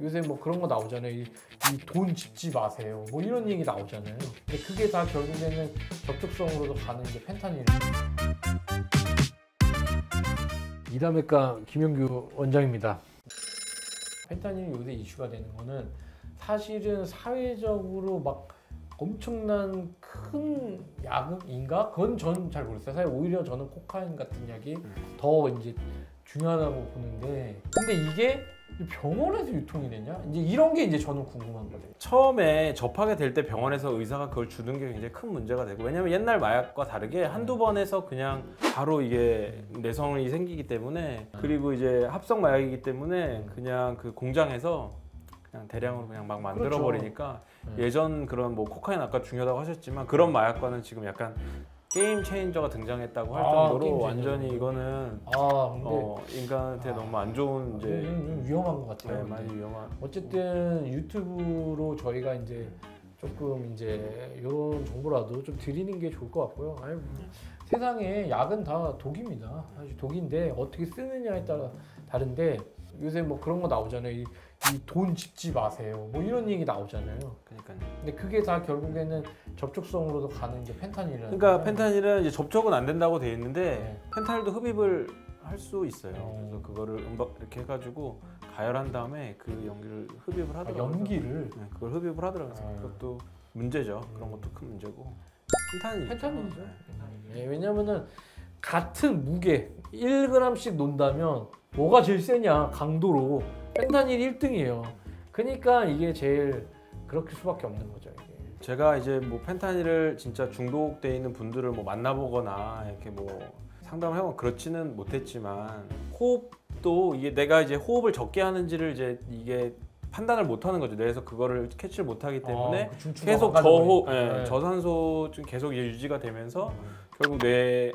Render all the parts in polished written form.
요새 뭐 그런 거 나오잖아요. 이 돈 짚지 마세요. 뭐 이런 얘기 나오잖아요. 근데 그게 다 결국에는 접촉성으로도 가는 이제 펜타닐. 이다메카 김영규 원장입니다. 펜타닐이 요새 이슈가 되는 거는 사실은 사회적으로 막 엄청난 큰 약인가? 그건 전 잘 모르겠어요. 사실 오히려 저는 코카인 같은 약이 더 이제 중요하다고 보는데, 근데 이게 병원에서 유통이 되냐? 이제 이런 게 이제 저는 궁금한 거예요. 처음에 접하게 될 때 병원에서 의사가 그걸 주는 게 굉장히 큰 문제가 되고, 왜냐면 옛날 마약과 다르게 한두 번에서 그냥 바로 이게 내성이 생기기 때문에, 그리고 이제 합성 마약이기 때문에 그냥 그 공장에서 그냥 대량으로 그냥 막 만들어 그렇죠. 버리니까 예전 그런 뭐 코카인 아까 중요하다고 하셨지만 그런 마약과는 지금 약간 게임 체인저가 등장했다고 할 정도로 완전히 이거는 근데 인간한테 너무 안 좋은 이제 위험한 것 같아요. 네, 많이 위험한. 어쨌든 유튜브로 저희가 이제 조금 이제 이런 정보라도 좀 드리는 게 좋을 것 같고요. 아니, 세상에 약은 다 독입니다. 사실 독인데 어떻게 쓰느냐에 따라 다른데, 요새 뭐 그런 거 나오잖아요. 이 돈 짚지 마세요. 뭐 이런 얘기 나오잖아요. 그러니까요. 근데 그게 다 결국에는 접촉성으로도 가는 게 펜타닐이라는. 그러니까 펜타닐은 이제 접촉은 안 된다고 돼 있는데 네. 펜타닐도 흡입을 할 수 있어요. 그래서 그거를 이렇게 해가지고 가열한 다음에 그 연기를 흡입을 하더라고요. 연기를? 네, 그걸 흡입을 하더라고요. 그것도 문제죠. 그런 것도 큰 문제고. 펜타닐이죠. 네, 왜냐면은 같은 무게 1g씩 논다면 뭐가 제일 세냐, 강도로 펜타닐이 1등이에요. 그러니까 이게 제일 그렇게 수밖에 없는 거죠, 이게. 제가 이제 뭐 펜타닐을 진짜 중독돼 있는 분들을 뭐 만나보거나 이렇게 뭐 상담을 해보면 그렇지는 못했지만, 호흡도 이게 내가 이제 호흡을 적게 하는지를 이제 이게 판단을 못하는 거죠. 뇌에서 그거를 캐치를 못하기 때문에 계속 저호흡, 네. 저산소 좀 계속 이제 유지가 되면서 결국 뇌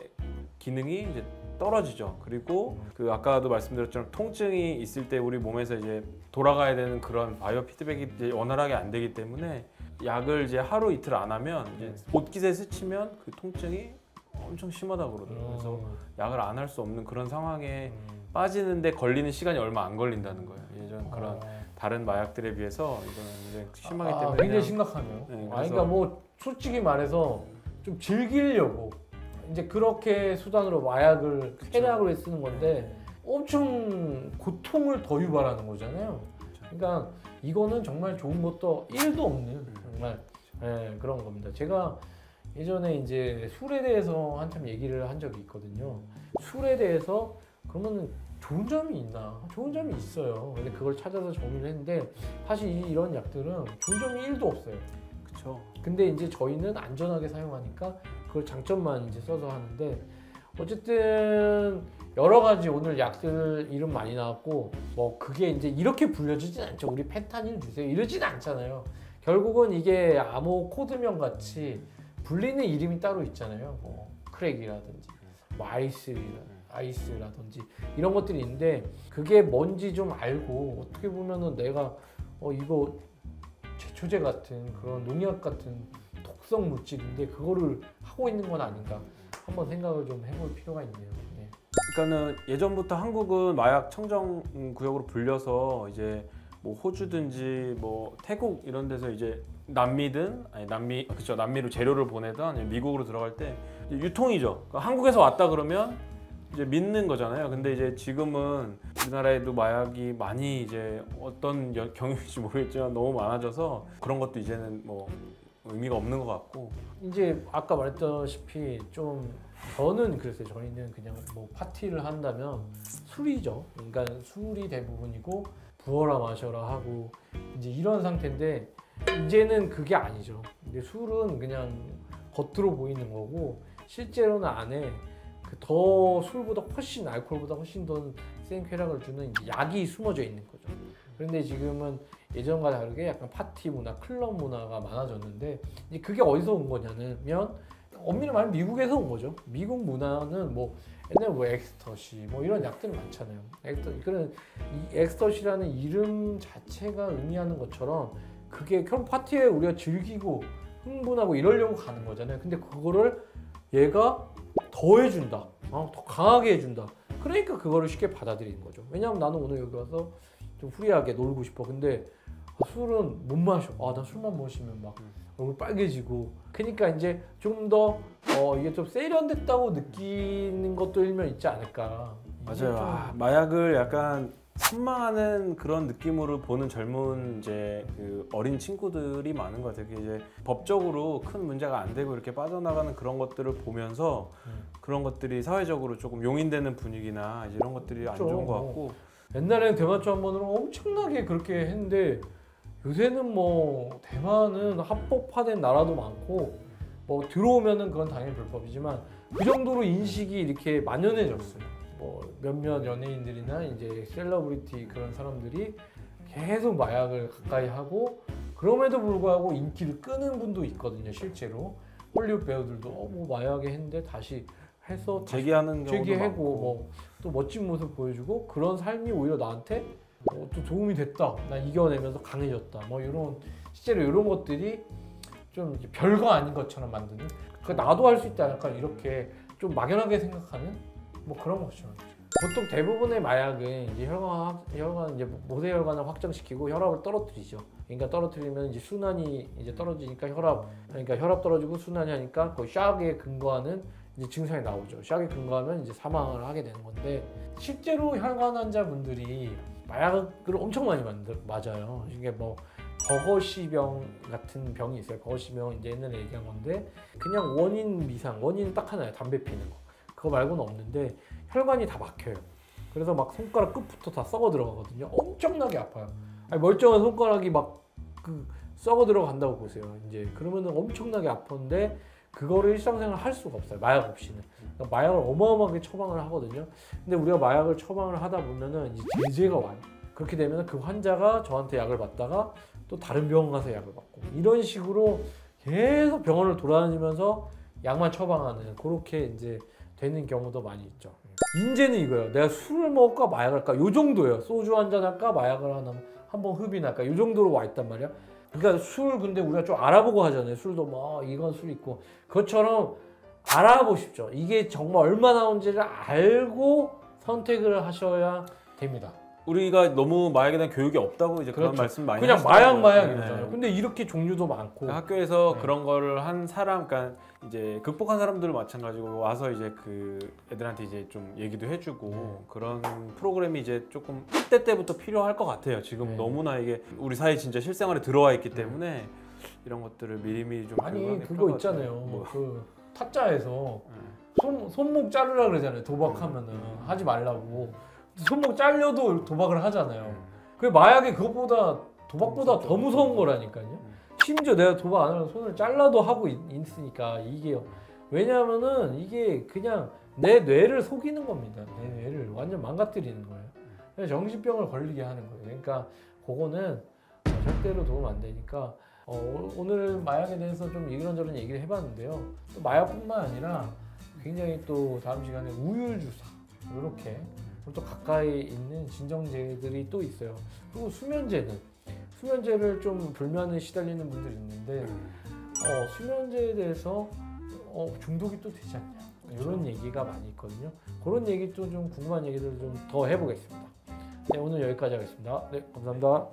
기능이 이제 떨어지죠. 그리고 그 아까도 말씀드렸처럼 통증이 있을 때 우리 몸에서 이제 돌아가야 되는 그런 바이오 피드백이 이제 원활하게 안 되기 때문에 약을 이제 하루 이틀 안 하면 이제 옷깃에 스치면 그 통증이 엄청 심하다고 그러더라고요. 그래서 약을 안 할 수 없는 그런 상황에 빠지는데 걸리는 시간이 얼마 안 걸린다는 거예요. 예전 그런 다른 마약들에 비해서 이거는 굉장히 심하기 때문에 굉장히 심각하네요. 네, 그러니까 뭐 솔직히 말해서 좀 즐기려고 이제 그렇게 수단으로 마약을 쾌락으로 쓰는 건데 엄청 고통을 더 유발하는 거잖아요. 그러니까 이거는 정말 좋은 것도 1도 없는 정말 그런 겁니다. 제가 예전에 이제 술에 대해서 한참 얘기를 한 적이 있거든요. 술에 대해서 그러면 좋은 점이 있나? 좋은 점이 있어요. 근데 그걸 찾아서 정리를 했는데 사실 이런 약들은 좋은 점이 1도 없어요. 그렇죠. 근데 이제 저희는 안전하게 사용하니까 그걸 장점만 이제 써서 하는데, 어쨌든 여러 가지 오늘 약들 이름 많이 나왔고 뭐 그게 이제 이렇게 불려지진 않죠. 우리 펜타닐 주세요 이러진 않잖아요. 결국은 이게 아모코드명 같이 불리는 이름이 따로 있잖아요. 뭐 크랙이라든지 뭐 아이스라든지 이런 것들이 있는데, 그게 뭔지 좀 알고 어떻게 보면은 내가 이거 제초제 같은 그런 농약 같은 독성 물질인데 그거를 하고 있는 건 아닌가 한번 생각을 좀 해볼 필요가 있네요. 네. 그러니까는 예전부터 한국은 마약 청정 구역으로 불려서 이제 뭐 호주든지 뭐 태국 이런 데서 이제 남미로 재료를 보내던 미국으로 들어갈 때 유통이죠. 그러니까 한국에서 왔다 그러면 이제 믿는 거잖아요. 근데 이제 지금은 우리나라에도 마약이 많이 이제 어떤 경우인지 모르겠지만 너무 많아져서 그런 것도 이제는 뭐 의미가 없는 것 같고, 이제 아까 말했다시피 좀 저는 그랬어요. 저희는 그냥 뭐 파티를 한다면 술이죠. 그러니까 술이 대부분이고 부어라 마셔라 하고 이제 이런 상태인데, 이제는 그게 아니죠. 근데 술은 그냥 겉으로 보이는 거고 실제로는 안에 더 술보다 훨씬, 알코올보다 훨씬 더 센 쾌락을 주는 이제 약이 숨어져 있는 거죠. 그런데 지금은 예전과 다르게 약간 파티 문화, 클럽 문화가 많아졌는데, 이제 그게 어디서 온 거냐면 엄밀히 말하면 미국에서 온 거죠. 미국 문화는 뭐 옛날에 뭐 엑스터시 뭐 이런 약들 많잖아요. 그런 이 엑스터시라는 이름 자체가 의미하는 것처럼 그게 결국 파티에 우리가 즐기고 흥분하고 이러려고 가는 거잖아요. 근데 그거를 얘가 더 해준다, 더 강하게 해준다. 그러니까 그거를 쉽게 받아들이는 거죠. 왜냐하면 나는 오늘 여기 와서 좀 프리하게 놀고 싶어. 근데 술은 못 마셔. 나 술만 마시면 막 얼굴 빨개지고. 그러니까 이제 좀 더 이게 좀 세련됐다고 느끼는 것도 일면 있지 않을까. 맞아요. 마약을 약간 선망하는 그런 느낌으로 보는 젊은 이제 그 어린 친구들이 많은 것 같아요. 이제 법적으로 큰 문제가 안 되고 이렇게 빠져나가는 그런 것들을 보면서 그런 것들이 사회적으로 조금 용인되는 분위기나 이제 이런 것들이 안 좋은 것 같고. 옛날에는 대마초 한 번으로 엄청나게 그렇게 했는데 요새는 뭐 대만은 합법화된 나라도 많고 뭐 들어오면은 그건 당연히 불법이지만 그 정도로 인식이 이렇게 만연해졌어요. 뭐 몇몇 연예인들이나 이제 셀러브리티 그런 사람들이 계속 마약을 가까이 하고 그럼에도 불구하고 인기를 끄는 분도 있거든요. 실제로 헐리우드 배우들도 뭐 마약에 했는데 다시 해서 재기하는 경우도 재기하고 많고. 뭐 또 멋진 모습 보여주고 그런 삶이 오히려 나한테 또 도움이 됐다. 나 이겨내면서 강해졌다. 뭐 이런 실제로 이런 것들이 좀 별거 아닌 것처럼 만드는. 그 나도 할 수 있다. 약간 이렇게 좀 막연하게 생각하는 뭐 그런 거죠. 보통 대부분의 마약은 이제 혈관 이제 모세혈관을 확장시키고 혈압을 떨어뜨리죠. 그러니까 떨어뜨리면 이제 순환이 이제 떨어지니까 그러니까 혈압 떨어지고 순환이 하니까 그 샥에 근거하는 이제 증상이 나오죠. 샥에 근거하면 이제 사망을 하게 되는 건데 실제로 혈관 환자분들이 마약을 엄청 많이 맞아요. 이게 뭐 버거시병 같은 병이 있어요. 버거시병 이제 옛날에 얘기한 건데 그냥 원인은 딱 하나예요. 담배 피는 거. 그거 말고는 없는데 혈관이 다 막혀요. 그래서 막 손가락 끝부터 다 썩어 들어가거든요. 엄청나게 아파요. 아니, 멀쩡한 손가락이 막 그 썩어 들어간다고 보세요. 이제 그러면은 엄청나게 아픈데 그거를 일상생활 할 수가 없어요. 마약 없이는. 그러니까 마약을 어마어마하게 처방을 하거든요. 근데 우리가 마약을 처방을 하다 보면은 이제 제재가 와요. 그렇게 되면 그 환자가 저한테 약을 받다가 또 다른 병원 가서 약을 받고 이런 식으로 계속 병원을 돌아다니면서 약만 처방하는 그렇게 이제 되는 경우도 많이 있죠. 인제는 이거예요. 내가 술을 먹을까 마약을 할까 요 정도예요. 소주 한잔 할까 마약을 한번 흡인할까 요 정도로 와 있단 말이야. 그러니까 술 근데 우리가 좀 알아보고 하잖아요. 술도 뭐 이건 술 있고 그것처럼 알아보십시오. 이게 정말 얼마 나온지를 알고 선택을 하셔야 됩니다. 우리가 너무 마약에 대한 교육이 없다고 이제 그런 그렇죠. 말씀 많이 그냥 하시더라고요. 마약 네. 이러잖아요. 근데 이렇게 종류도 많고 학교에서 네. 그런 거를 한 사람, 그러니까 이제 극복한 사람들 마찬가지고 와서 이제 그 애들한테 이제 좀 얘기도 해주고 그런 프로그램이 이제 조금 10대 때부터 필요할 것 같아요. 지금 네. 너무나 이게 우리 사회 진짜 실생활에 들어와 있기 때문에 이런 것들을 미리미리 좀 아니 교육하는 게 그거 필요할 것 있잖아요. 같아요. 뭐. 그 타짜에서 손목 자르라 그러잖아요. 도박하면은 하지 말라고. 손목 잘려도 도박을 하잖아요. 그 마약이 그것보다 도박보다 더 무서운 거라니까요. 심지어 내가 도박 안 하면 손을 잘라도 하고 있으니까 이게 왜냐하면은 이게 그냥 내 뇌를 속이는 겁니다. 내 뇌를 완전 망가뜨리는 거예요. 그래서 정신병을 걸리게 하는 거예요. 그러니까 그거는 절대로 도움 안 되니까 오늘 마약에 대해서 좀 이런저런 얘기를 해봤는데요. 또 마약뿐만 아니라 굉장히 또 다음 시간에 우율주사 이렇게 또 가까이 있는 진정제들이 또 있어요. 그리고 수면제를 좀 불면에 시달리는 분들이 있는데 수면제에 대해서 중독이 또 되지 않냐 이런 얘기가 많이 있거든요. 그런 얘기도 좀 궁금한 얘기들을 좀 더 해보겠습니다. 네, 오늘 여기까지 하겠습니다. 네, 감사합니다.